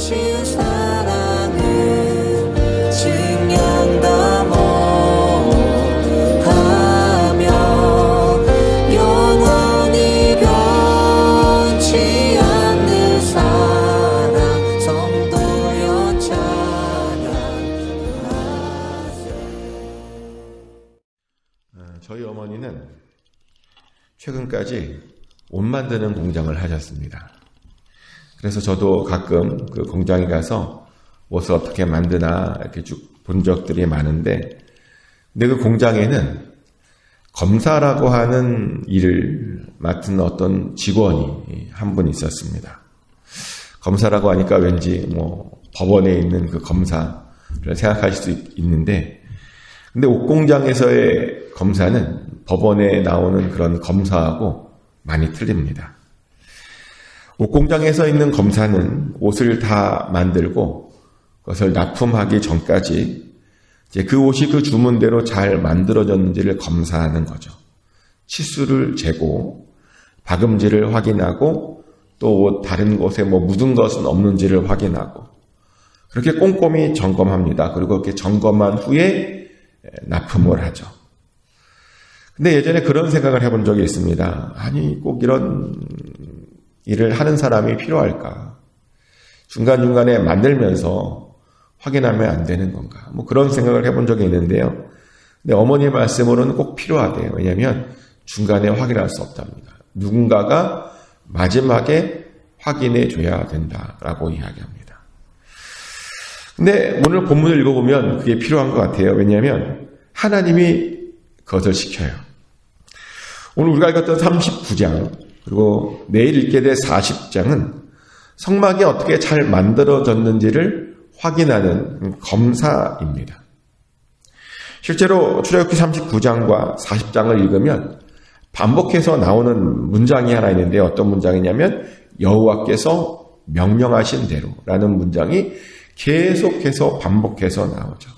주신 사랑은 증량다 못하며 영원히 변치 않는 사랑 성도여 찬양하세. 저희 어머니는 최근까지 옷 만드는 공장을 하셨습니다. 그래서 저도 가끔 그 공장에 가서 옷을 어떻게 만드나 이렇게 쭉 본 적들이 많은데, 근데 그 공장에는 검사라고 하는 일을 맡은 어떤 직원이 한 분 있었습니다. 검사라고 하니까 왠지 법원에 있는 그 검사를 생각하실 수 있는데, 근데 옷 공장에서의 검사는 법원에 나오는 그런 검사하고 많이 틀립니다. 옷 공장에서 있는 검사는 옷을 다 만들고 그것을 납품하기 전까지 이제 그 옷이 그 주문대로 잘 만들어졌는지를 검사하는 거죠. 치수를 재고 박음질을 확인하고 또 다른 곳에 묻은 것은 없는지를 확인하고 그렇게 꼼꼼히 점검합니다. 그리고 그렇게 점검한 후에 납품을 하죠. 근데 예전에 그런 생각을 해본 적이 있습니다. 아니, 꼭 이런 일을 하는 사람이 필요할까? 중간중간에 만들면서 확인하면 안 되는 건가? 그런 생각을 해본 적이 있는데요. 근데 어머니의 말씀으로는 꼭 필요하대요. 왜냐하면 중간에 확인할 수 없답니다. 누군가가 마지막에 확인해 줘야 된다라고 이야기합니다. 근데 오늘 본문을 읽어보면 그게 필요한 것 같아요. 왜냐하면 하나님이 그것을 시켜요. 오늘 우리가 읽었던 39장 그리고 내일 읽게 될 40장은 성막이 어떻게 잘 만들어졌는지를 확인하는 검사입니다. 실제로 출애굽기 39장과 40장을 읽으면 반복해서 나오는 문장이 하나 있는데 어떤 문장이냐면 여호와께서 명령하신 대로라는 문장이 계속해서 반복해서 나오죠.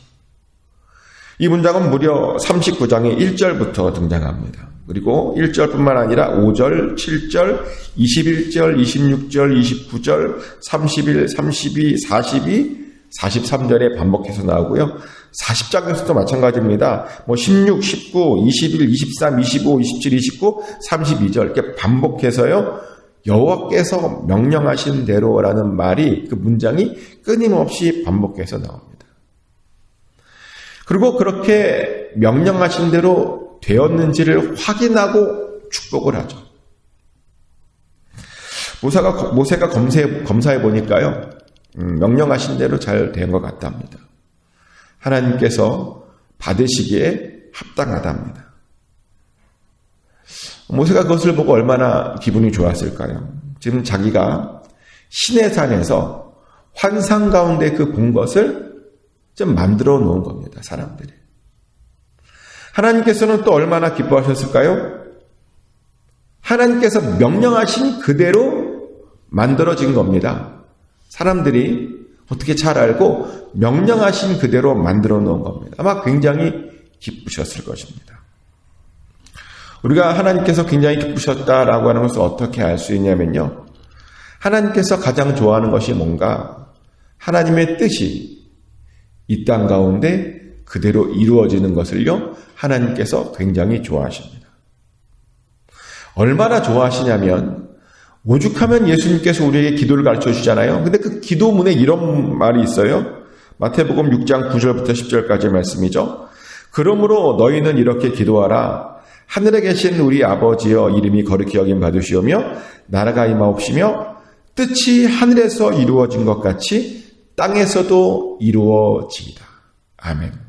이 문장은 무려 39장의 1절부터 등장합니다. 그리고 1절뿐만 아니라 5절, 7절, 21절, 26절, 29절, 31, 32, 42, 43절에 반복해서 나오고요. 40장에서도 마찬가지입니다. 16, 19, 21, 23, 25, 27, 29, 32절 이렇게 반복해서요. 여호와께서 명령하신 대로라는 말이 그 문장이 끊임없이 반복해서 나옵니다. 그리고 그렇게 명령하신 대로 되었는지를 확인하고 축복을 하죠. 모세가 검사해 보니까요. 명령하신 대로 잘 된 것 같답니다. 하나님께서 받으시기에 합당하답니다. 모세가 그것을 보고 얼마나 기분이 좋았을까요? 지금 자기가 시내산에서 환상 가운데 그 본 것을 좀 만들어 놓은 겁니다. 사람들이. 하나님께서는 또 얼마나 기뻐하셨을까요? 하나님께서 명령하신 그대로 만들어진 겁니다. 사람들이 어떻게 잘 알고 명령하신 그대로 만들어 놓은 겁니다. 아마 굉장히 기쁘셨을 것입니다. 우리가 하나님께서 굉장히 기쁘셨다라고 하는 것을 어떻게 알 수 있냐면요. 하나님께서 가장 좋아하는 것이 뭔가 하나님의 뜻이 이 땅 가운데 그대로 이루어지는 것을요. 하나님께서 굉장히 좋아하십니다. 얼마나 좋아하시냐면 오죽하면 예수님께서 우리에게 기도를 가르쳐 주잖아요. 근데 그 기도문에 이런 말이 있어요. 마태복음 6장 9절부터 10절까지의 말씀이죠. 그러므로 너희는 이렇게 기도하라. 하늘에 계신 우리 아버지여 이름이 거룩히 여김 받으시오며 나라가 임하옵시며 뜻이 하늘에서 이루어진 것 같이 땅에서도 이루어지이다. 아멘.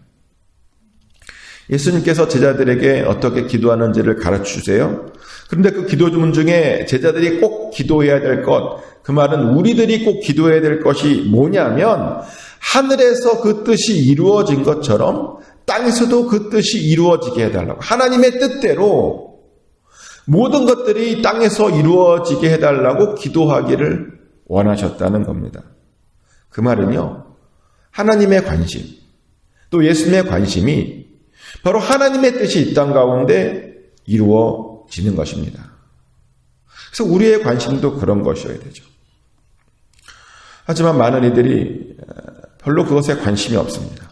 예수님께서 제자들에게 어떻게 기도하는지를 가르쳐 주세요. 그런데 그 기도문 중에 제자들이 꼭 기도해야 될 것, 그 말은 우리들이 꼭 기도해야 될 것이 뭐냐면 하늘에서 그 뜻이 이루어진 것처럼 땅에서도 그 뜻이 이루어지게 해달라고. 하나님의 뜻대로 모든 것들이 땅에서 이루어지게 해달라고 기도하기를 원하셨다는 겁니다. 그 말은요, 하나님의 관심, 또 예수님의 관심이 바로 하나님의 뜻이 이 땅 가운데 이루어지는 것입니다. 그래서 우리의 관심도 그런 것이어야 되죠. 하지만 많은 이들이 별로 그것에 관심이 없습니다.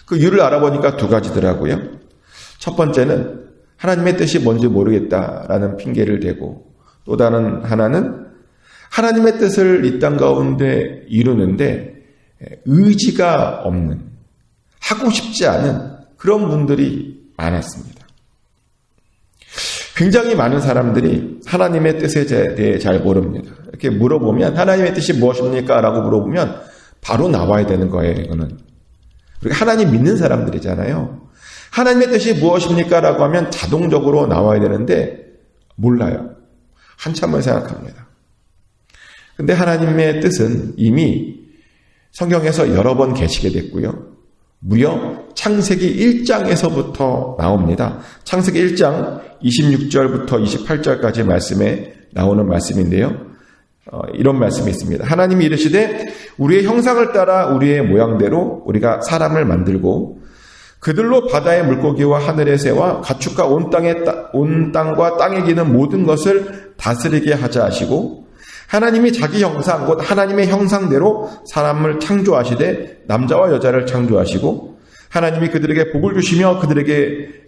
그 이유를 알아보니까 두 가지더라고요. 첫 번째는 하나님의 뜻이 뭔지 모르겠다라는 핑계를 대고, 또 다른 하나는 하나님의 뜻을 이 땅 가운데 이루는데 의지가 없는, 하고 싶지 않은 그런 분들이 많았습니다. 굉장히 많은 사람들이 하나님의 뜻에 대해 잘 모릅니다. 이렇게 물어보면 하나님의 뜻이 무엇입니까? 라고 물어보면 바로 나와야 되는 거예요. 이거는 우리가 하나님 믿는 사람들이잖아요. 하나님의 뜻이 무엇입니까? 라고 하면 자동적으로 나와야 되는데 몰라요. 한참을 생각합니다. 근데 하나님의 뜻은 이미 성경에서 여러 번 계시게 됐고요. 무려 창세기 1장에서부터 나옵니다. 창세기 1장 26절부터 28절까지 말씀에 나오는 말씀인데요. 이런 말씀이 있습니다. 하나님이 이르시되 우리의 형상을 따라 우리의 모양대로 우리가 사람을 만들고 그들로 바다의 물고기와 하늘의 새와 가축과 온 땅과 땅에 기는 모든 것을 다스리게 하자 하시고, 하나님이 자기 형상 곧 하나님의 형상대로 사람을 창조하시되 남자와 여자를 창조하시고, 하나님이 그들에게 복을 주시며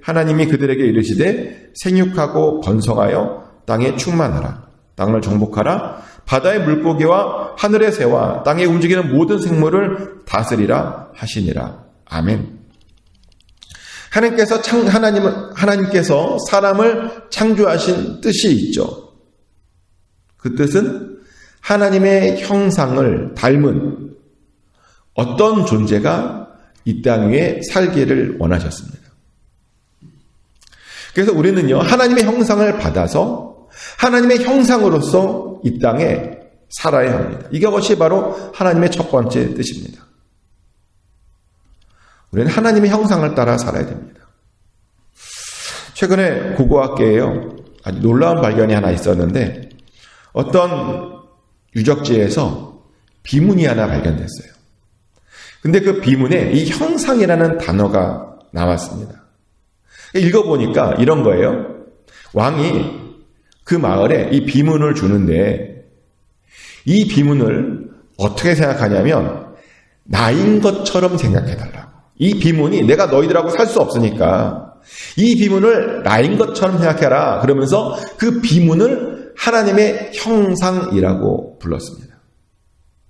하나님이 그들에게 이르시되 생육하고 번성하여 땅에 충만하라, 땅을 정복하라, 바다의 물고기와 하늘의 새와 땅에 움직이는 모든 생물을 다스리라 하시니라. 아멘. 하나님께서 사람을 창조하신 뜻이 있죠. 그 뜻은 하나님의 형상을 닮은 어떤 존재가 이 땅 위에 살기를 원하셨습니다. 그래서 우리는요, 하나님의 형상을 받아서 하나님의 형상으로서 이 땅에 살아야 합니다. 이것이 바로 하나님의 첫 번째 뜻입니다. 우리는 하나님의 형상을 따라 살아야 됩니다. 최근에 고고학계에요, 아주 놀라운 발견이 하나 있었는데, 어떤 유적지에서 비문이 하나 발견됐어요. 근데 그 비문에 이 형상이라는 단어가 나왔습니다. 읽어보니까 이런 거예요. 왕이 그 마을에 이 비문을 주는데, 이 비문을 어떻게 생각하냐면 나인 것처럼 생각해달라고. 이 비문이 내가 너희들하고 살 수 없으니까 이 비문을 나인 것처럼 생각해라. 그러면서 그 비문을 하나님의 형상이라고 불렀습니다.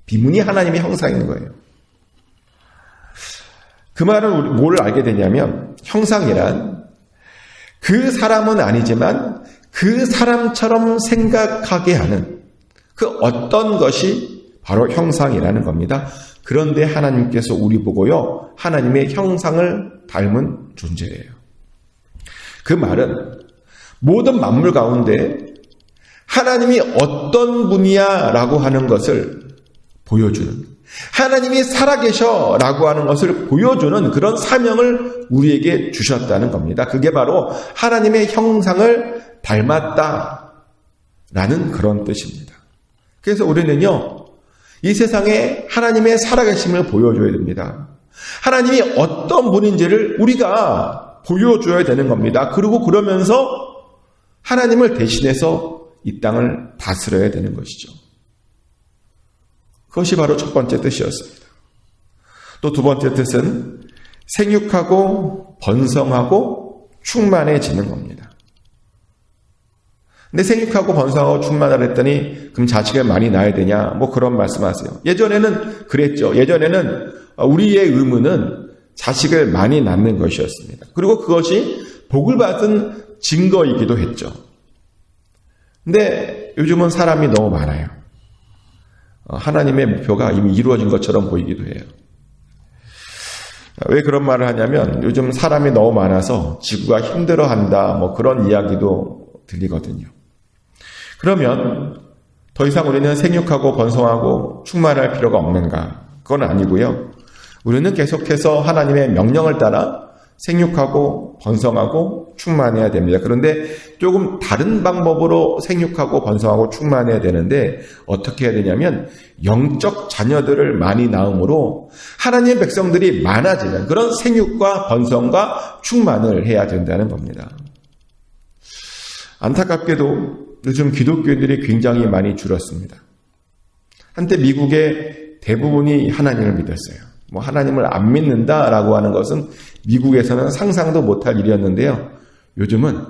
비문이 하나님의 형상인 거예요. 그 말은 뭘 알게 되냐면, 형상이란 그 사람은 아니지만 그 사람처럼 생각하게 하는 그 어떤 것이 바로 형상이라는 겁니다. 그런데 하나님께서 우리 보고요, 하나님의 형상을 닮은 존재예요. 그 말은 모든 만물 가운데 하나님이 어떤 분이야 라고 하는 것을 보여주는, 하나님이 살아계셔 라고 하는 것을 보여주는 그런 사명을 우리에게 주셨다는 겁니다. 그게 바로 하나님의 형상을 닮았다 라는 그런 뜻입니다. 그래서 우리는요, 이 세상에 하나님의 살아계심을 보여줘야 됩니다. 하나님이 어떤 분인지를 우리가 보여줘야 되는 겁니다. 그리고 그러면서 하나님을 대신해서 이 땅을 다스려야 되는 것이죠. 그것이 바로 첫 번째 뜻이었습니다. 또 두 번째 뜻은 생육하고 번성하고 충만해지는 겁니다. 근데 생육하고 번성하고 충만하라 했더니 그럼 자식을 많이 낳아야 되냐? 뭐 그런 말씀하세요. 예전에는 그랬죠. 예전에는 우리의 의무는 자식을 많이 낳는 것이었습니다. 그리고 그것이 복을 받은 증거이기도 했죠. 근데 요즘은 사람이 너무 많아요. 하나님의 목표가 이미 이루어진 것처럼 보이기도 해요. 왜 그런 말을 하냐면, 요즘 사람이 너무 많아서 지구가 힘들어한다, 뭐 그런 이야기도 들리거든요. 그러면 더 이상 우리는 생육하고 번성하고 충만할 필요가 없는가? 그건 아니고요. 우리는 계속해서 하나님의 명령을 따라 생육하고 번성하고 충만해야 됩니다. 그런데 조금 다른 방법으로 생육하고 번성하고 충만해야 되는데, 어떻게 해야 되냐면 영적 자녀들을 많이 낳음으로 하나님의 백성들이 많아지는 그런 생육과 번성과 충만을 해야 된다는 겁니다. 안타깝게도 요즘 기독교인들이 굉장히 많이 줄었습니다. 한때 미국의 대부분이 하나님을 믿었어요. 뭐 하나님을 안 믿는다라고 하는 것은 미국에서는 상상도 못할 일이었는데요. 요즘은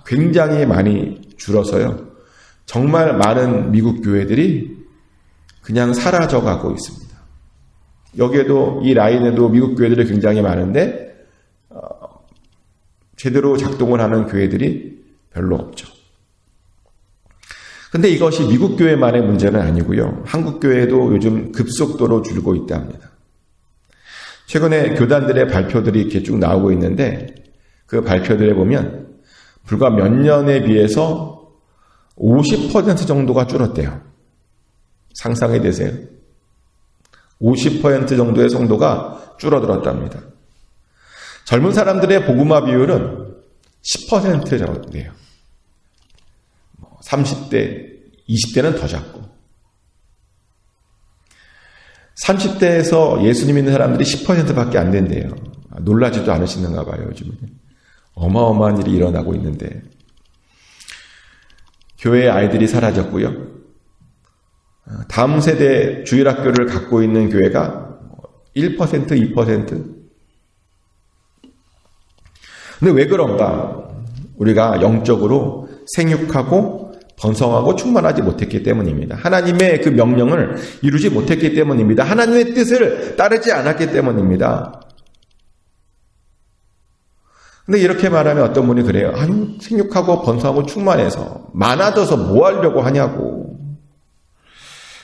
굉장히 많이 줄어서요. 정말 많은 미국 교회들이 그냥 사라져가고 있습니다. 여기에도 이 라인에도 미국 교회들이 굉장히 많은데 제대로 작동을 하는 교회들이 별로 없죠. 근데 이것이 미국 교회만의 문제는 아니고요. 한국 교회도 요즘 급속도로 줄고 있다 합니다. 최근에 교단들의 발표들이 이렇게 쭉 나오고 있는데 그 발표들에 보면 불과 몇 년에 비해서 50% 정도가 줄었대요. 상상이 되세요? 50% 정도의 성도가 줄어들었답니다. 젊은 사람들의 복음화 비율은 10% 정도예요. 30대, 20대는 더 작고 30대에서 예수님 믿는 사람들이 10%밖에 안 된대요. 놀라지도 않으시는가 봐요. 요즘은 어마어마한 일이 일어나고 있는데 교회의 아이들이 사라졌고요. 다음 세대 주일학교를 갖고 있는 교회가 1%, 2%. 근데 왜 그런가? 우리가 영적으로 생육하고 번성하고 충만하지 못했기 때문입니다. 하나님의 그 명령을 이루지 못했기 때문입니다. 하나님의 뜻을 따르지 않았기 때문입니다. 근데 이렇게 말하면 어떤 분이 그래요. 아니, 생육하고 번성하고 충만해서 많아져서 뭐 하려고 하냐고.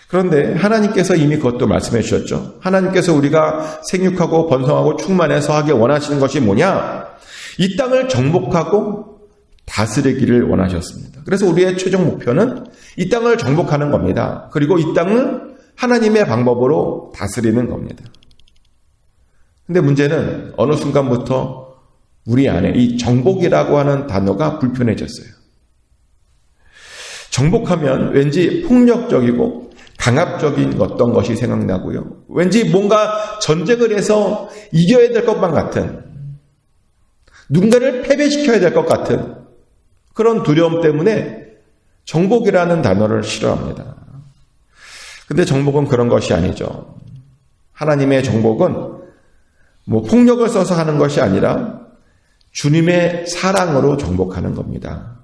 그런데 하나님께서 이미 그것도 말씀해 주셨죠. 하나님께서 우리가 생육하고 번성하고 충만해서 하길 원하시는 것이 뭐냐? 이 땅을 정복하고 다스리기를 원하셨습니다. 그래서 우리의 최종 목표는 이 땅을 정복하는 겁니다. 그리고 이 땅을 하나님의 방법으로 다스리는 겁니다. 근데 문제는 어느 순간부터 우리 안에 이 정복이라고 하는 단어가 불편해졌어요. 정복하면 왠지 폭력적이고 강압적인 어떤 것이 생각나고요. 왠지 뭔가 전쟁을 해서 이겨야 될 것만 같은, 누군가를 패배시켜야 될 것 같은 그런 두려움 때문에 정복이라는 단어를 싫어합니다. 근데 정복은 그런 것이 아니죠. 하나님의 정복은 뭐 폭력을 써서 하는 것이 아니라 주님의 사랑으로 정복하는 겁니다.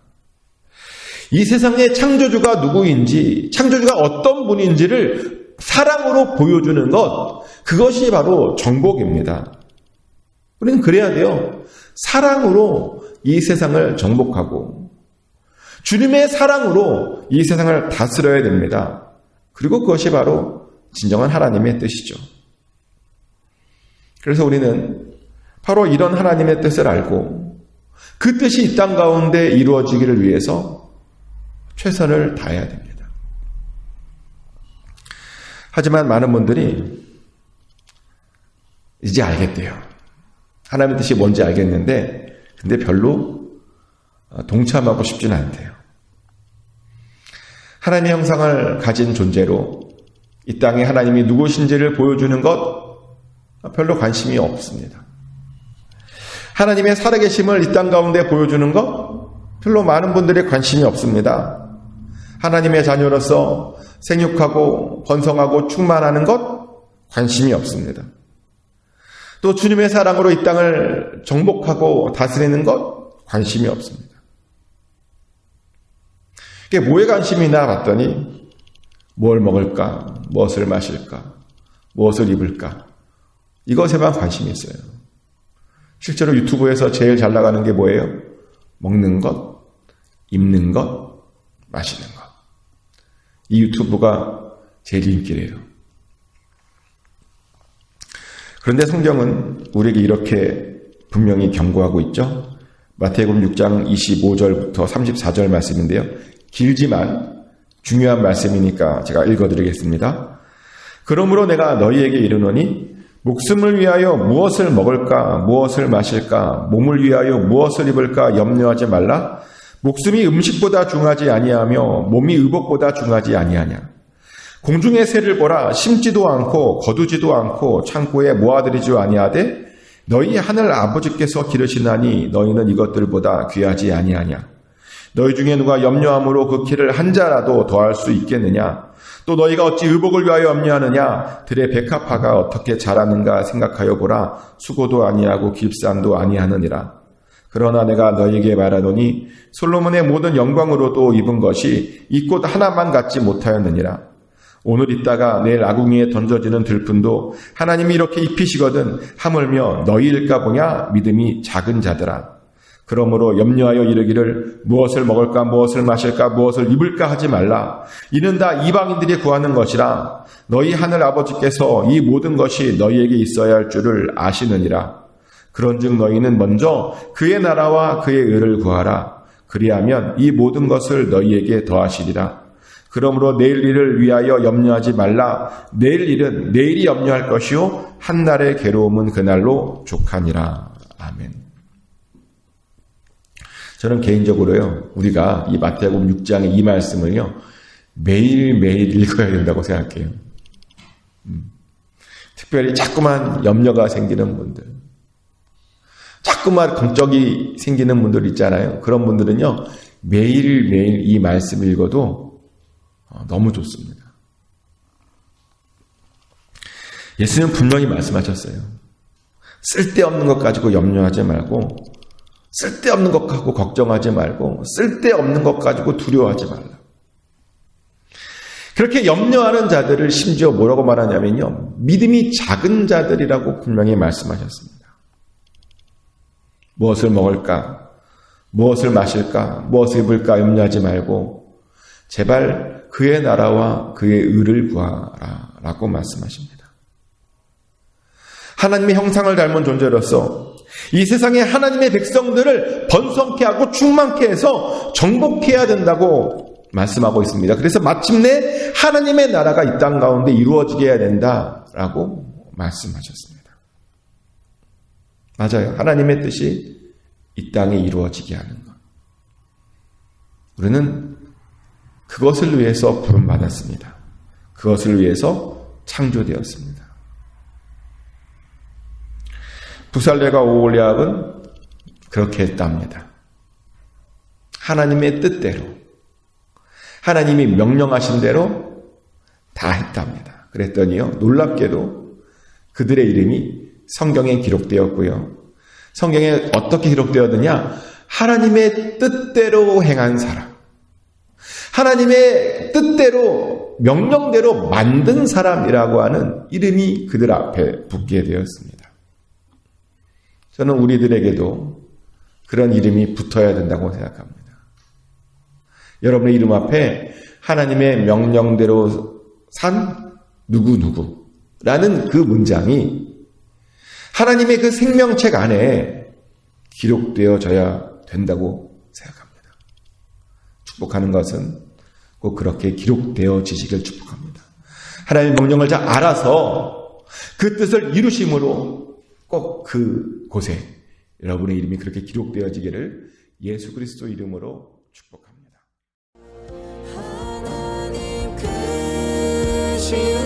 이 세상의 창조주가 누구인지, 창조주가 어떤 분인지를 사랑으로 보여주는 것, 그것이 바로 정복입니다. 우리는 그래야 돼요. 사랑으로 이 세상을 정복하고 주님의 사랑으로 이 세상을 다스려야 됩니다. 그리고 그것이 바로 진정한 하나님의 뜻이죠. 그래서 우리는 바로 이런 하나님의 뜻을 알고 그 뜻이 이 땅 가운데 이루어지기를 위해서 최선을 다해야 됩니다. 하지만 많은 분들이 이제 알겠대요. 하나님의 뜻이 뭔지 알겠는데 근데 별로 동참하고 싶지는 않대요. 하나님의 형상을 가진 존재로 이 땅에 하나님이 누구신지를 보여주는 것 별로 관심이 없습니다. 하나님의 살아계심을 이 땅 가운데 보여주는 것 별로 많은 분들이 관심이 없습니다. 하나님의 자녀로서 생육하고 번성하고 충만하는 것 관심이 없습니다. 또 주님의 사랑으로 이 땅을 정복하고 다스리는 것 관심이 없습니다. 이게 뭐에 관심이 있나 봤더니 뭘 먹을까, 무엇을 마실까, 무엇을 입을까 이것에만 관심이 있어요. 실제로 유튜브에서 제일 잘 나가는 게 뭐예요? 먹는 것, 입는 것, 마시는 것. 이 유튜브가 제일 인기래요. 그런데 성경은 우리에게 이렇게 분명히 경고하고 있죠. 마태복음 6장 25절부터 34절 말씀인데요. 길지만 중요한 말씀이니까 제가 읽어드리겠습니다. 그러므로 내가 너희에게 이르노니 목숨을 위하여 무엇을 먹을까, 무엇을 마실까, 몸을 위하여 무엇을 입을까 염려하지 말라. 목숨이 음식보다 중하지 아니하며 몸이 의복보다 중하지 아니하냐. 공중의 새를 보라. 심지도 않고 거두지도 않고 창고에 모아들이지 아니하되 너희 하늘 아버지께서 기르시나니 너희는 이것들보다 귀하지 아니하냐. 너희 중에 누가 염려함으로 그 키를 한 자라도 더할 수 있겠느냐? 또 너희가 어찌 의복을 위하여 염려하느냐? 들의 백합화가 어떻게 자라는가 생각하여 보라. 수고도 아니하고 깁산도 아니하느니라. 그러나 내가 너희에게 말하노니 솔로몬의 모든 영광으로도 입은 것이 이 꽃 하나만 갖지 못하였느니라. 오늘 있다가 내일 아궁이에 던져지는 들판도 하나님이 이렇게 입히시거든 하물며 너희일까 보냐? 믿음이 작은 자들아. 그러므로 염려하여 이르기를 무엇을 먹을까 무엇을 마실까 무엇을 입을까 하지 말라. 이는 다 이방인들이 구하는 것이라. 너희 하늘 아버지께서 이 모든 것이 너희에게 있어야 할 줄을 아시느니라. 그런즉 너희는 먼저 그의 나라와 그의 의를 구하라. 그리하면 이 모든 것을 너희에게 더하시리라. 그러므로 내일 일을 위하여 염려하지 말라. 내일 일은 내일이 염려할 것이요 한날의 괴로움은 그날로 족하니라. 아멘. 저는 개인적으로요, 우리가 이 마태복음 6장의 이 말씀을요, 매일매일 읽어야 된다고 생각해요. 특별히 자꾸만 염려가 생기는 분들, 자꾸만 걱정이 생기는 분들 있잖아요. 그런 분들은요, 매일매일 이 말씀을 읽어도 너무 좋습니다. 예수님은 분명히 말씀하셨어요. 쓸데없는 것 가지고 염려하지 말고, 쓸데없는 것 가지고 걱정하지 말고, 쓸데없는 것 가지고 두려워하지 말라. 그렇게 염려하는 자들을 심지어 뭐라고 말하냐면요, 믿음이 작은 자들이라고 분명히 말씀하셨습니다. 무엇을 먹을까, 무엇을 마실까, 무엇을 입을까 염려하지 말고 제발 그의 나라와 그의 의를 구하라 라고 말씀하십니다. 하나님의 형상을 닮은 존재로서 이 세상에 하나님의 백성들을 번성케 하고 충만케 해서 정복해야 된다고 말씀하고 있습니다. 그래서 마침내 하나님의 나라가 이 땅 가운데 이루어지게 해야 된다라고 말씀하셨습니다. 맞아요. 하나님의 뜻이 이 땅에 이루어지게 하는 것. 우리는 그것을 위해서 부름받았습니다. 그것을 위해서 창조되었습니다. 부살레가 오홀리압은 그렇게 했답니다. 하나님의 뜻대로, 하나님이 명령하신 대로 다 했답니다. 그랬더니요, 놀랍게도 그들의 이름이 성경에 기록되었고요. 성경에 어떻게 기록되었느냐? 하나님의 뜻대로 행한 사람, 하나님의 뜻대로 명령대로 만든 사람이라고 하는 이름이 그들 앞에 붙게 되었습니다. 저는 우리들에게도 그런 이름이 붙어야 된다고 생각합니다. 여러분의 이름 앞에 하나님의 명령대로 산 누구누구라는 그 문장이 하나님의 그 생명책 안에 기록되어져야 된다고 생각합니다. 축복하는 것은 꼭 그렇게 기록되어지시길 축복합니다. 하나님의 명령을 잘 알아서 그 뜻을 이루심으로 꼭 그곳에 여러분의 이름이 그렇게 기록되어지기를 예수 그리스도 이름으로 축복합니다. 하나님 크신